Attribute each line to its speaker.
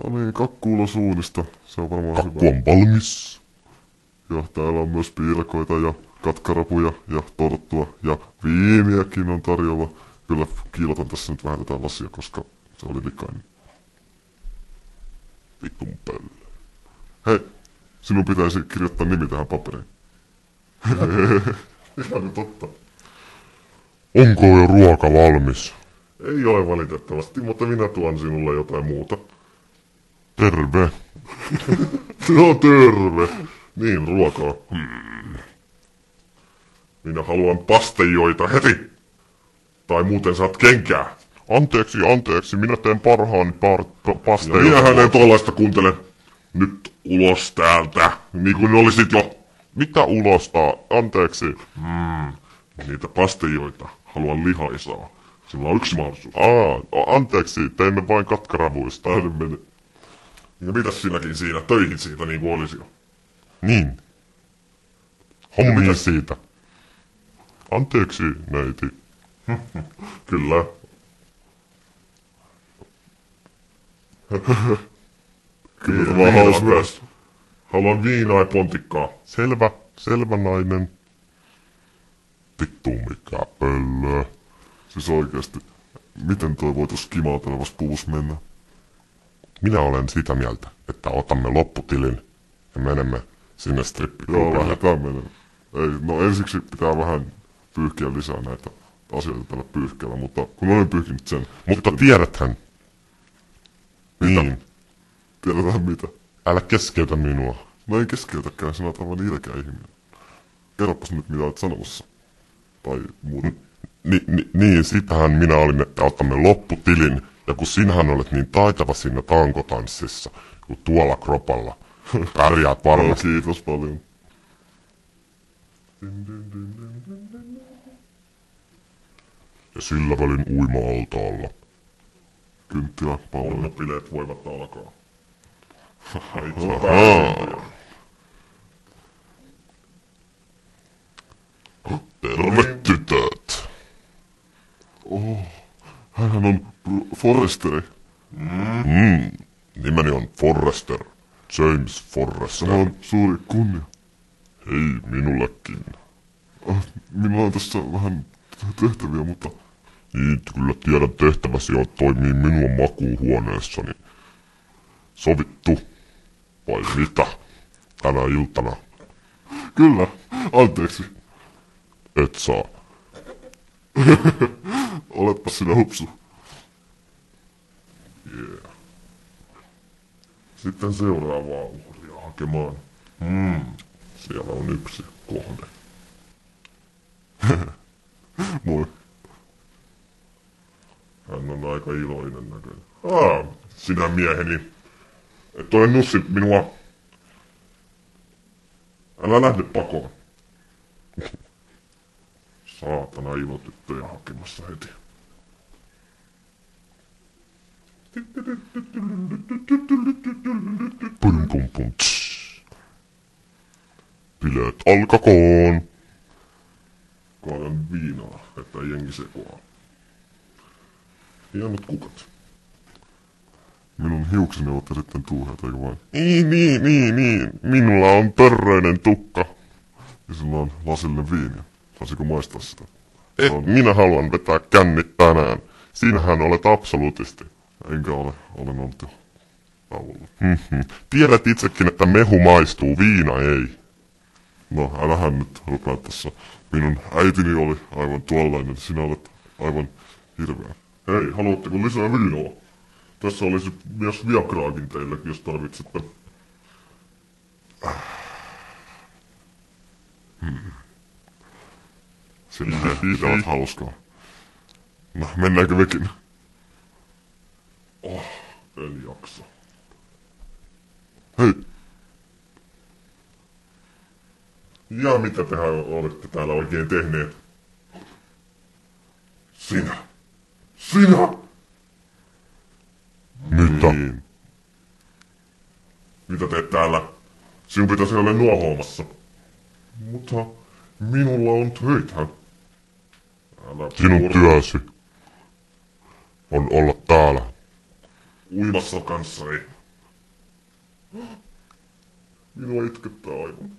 Speaker 1: No niin, kakku ulos uunista. Se on varmaan
Speaker 2: Kakku
Speaker 1: hyvä.
Speaker 2: on valmis.
Speaker 1: Ja täällä on myös piirakoita ja katkarapuja ja torttua ja viiniäkin on tarjolla. Kyllä kiilotan tässä nyt vähän tätä lasia, koska se oli likainen. Vitun pölle. Hei, sinun pitäisi kirjoittaa nimi tähän paperiin. Ihan totta.
Speaker 2: Onko jo ruoka valmis?
Speaker 1: Ei ole valitettavasti, mutta minä tuon sinulle jotain muuta.
Speaker 2: Terve.
Speaker 1: No terve. Niin, ruokaa. Minä haluan pastejoita heti. Tai muuten saat kenkää.
Speaker 2: Anteeksi, minä teen parhaani pasteja.
Speaker 1: Minähän en tuollaista kuuntele. Nyt ulos täältä, niin kuin olisit jo.
Speaker 2: Mitä ulostaa? Anteeksi.
Speaker 1: Niitä pastejoita. Haluan lihaisaa. Sinulla on yksi mahdollisuus.
Speaker 2: Anteeksi, teimme vain katkaravuista.
Speaker 1: Taiden mene. Ja mitäs sinäkin siinä? Töihin siitä niin kuin olisi jo.
Speaker 2: Niin. Hommia siitä. Anteeksi, neiti.
Speaker 1: Kyllä. Kyllä tämä haus myös. Haluan viinaa ja pontikkaa.
Speaker 2: Selvä nainen. Vittu mikä pöllö.
Speaker 1: Siis oikeesti. Miten toi voitais kimautelevas puvus mennä?
Speaker 2: Minä olen sitä mieltä, että otamme lopputilin ja menemme sinne
Speaker 1: Joo,
Speaker 2: strippiklubille.
Speaker 1: lähdetään menemään. Ei, no ensiksi pitää vähän pyyhkiä lisää näitä asioita tällä pyyhkeellä, mutta kun olen pyyhkinyt sen...
Speaker 2: Mutta tiedäthän.
Speaker 1: Mitä?
Speaker 2: Niin.
Speaker 1: Tiedetään mitä.
Speaker 2: Älä keskeytä minua.
Speaker 1: No ei keskeytäkään, sinä olet aivan ilkeä ihminen. Kerropas nyt mitä olet sanomassa. Tai muuten.
Speaker 2: Niin, sitähän minä olin, että otamme lopputilin. Ja kun sinähän olet niin taitava siinä tankotanssissa, kun tuolla kropalla, pärjäät
Speaker 1: Joo,
Speaker 2: varmasti.
Speaker 1: kiitos paljon.
Speaker 2: Ja sillä välin uima-altaalla.
Speaker 1: Kynttiläpallo.
Speaker 2: Pornobileet voivat alkaa. Terve tytöt.
Speaker 1: Hänhän on Forresteri.
Speaker 2: Nimeni on Forrester. James Forrester.
Speaker 1: Tämä on suuri kunnia.
Speaker 2: Hei, minullekin.
Speaker 1: Minulla on tässä vähän tehtäviä, mutta
Speaker 2: Niin, kyllä tiedän tehtäväsi ja toimii minun makuuhuoneessani. Sovittu. Vai mitä? Tänä iltana
Speaker 1: kyllä, anteeksi.
Speaker 2: et saa.
Speaker 1: Oletpa sinä hupsu.
Speaker 2: Yeah.
Speaker 1: Sitten seuraavaa uhria hakemaan. Siellä on yksi kohde. Moi. Hän on aika iloinen näköinen. Sinä mieheni. Et ole nussit minua. Älä lähde pakoon. Saatana ilotyttöjä hakemassa heti.
Speaker 2: Pum pum pum tss. Bileet alkakoon.
Speaker 1: Kaadan viinaa, että jengi sekoaa. Hienot kukat. Minun hiukseni ovat erittäin tuuheat, eikö vain?
Speaker 2: Niin. Minulla on pörröinen tukka.
Speaker 1: Ja sulla on lasillinen viiniä. Saisiko maistaa sitä?
Speaker 2: Minä haluan vetää kännit tänään. Sinähän olet absolutisti.
Speaker 1: Enkä ole, olen ollut jo tauolla.
Speaker 2: Tiedät itsekin, että mehu maistuu, viina ei.
Speaker 1: No, älähän nyt rupea tässä. Minun äitini oli aivan tuollainen, sinä olet aivan hirveä. Hei, haluatteko lisää viinoa? Tässä olisi myös Viagraakin teille, jos tarvitsette. Sillä he pitävät hauskaa. No, mennäänkö mekin? En jaksa. Hei! Ja mitä tehän olette täällä oikein tehneet? Sinä!
Speaker 2: Mitä?
Speaker 1: Niin. Mitä teet täällä? Sinun pitäisi olla nuohoamassa. Mutta minulla on töitä. Älä
Speaker 2: Sinun
Speaker 1: purra.
Speaker 2: työsi on olla täällä.
Speaker 1: Uimassa kanssani. Minua itkettää aivan.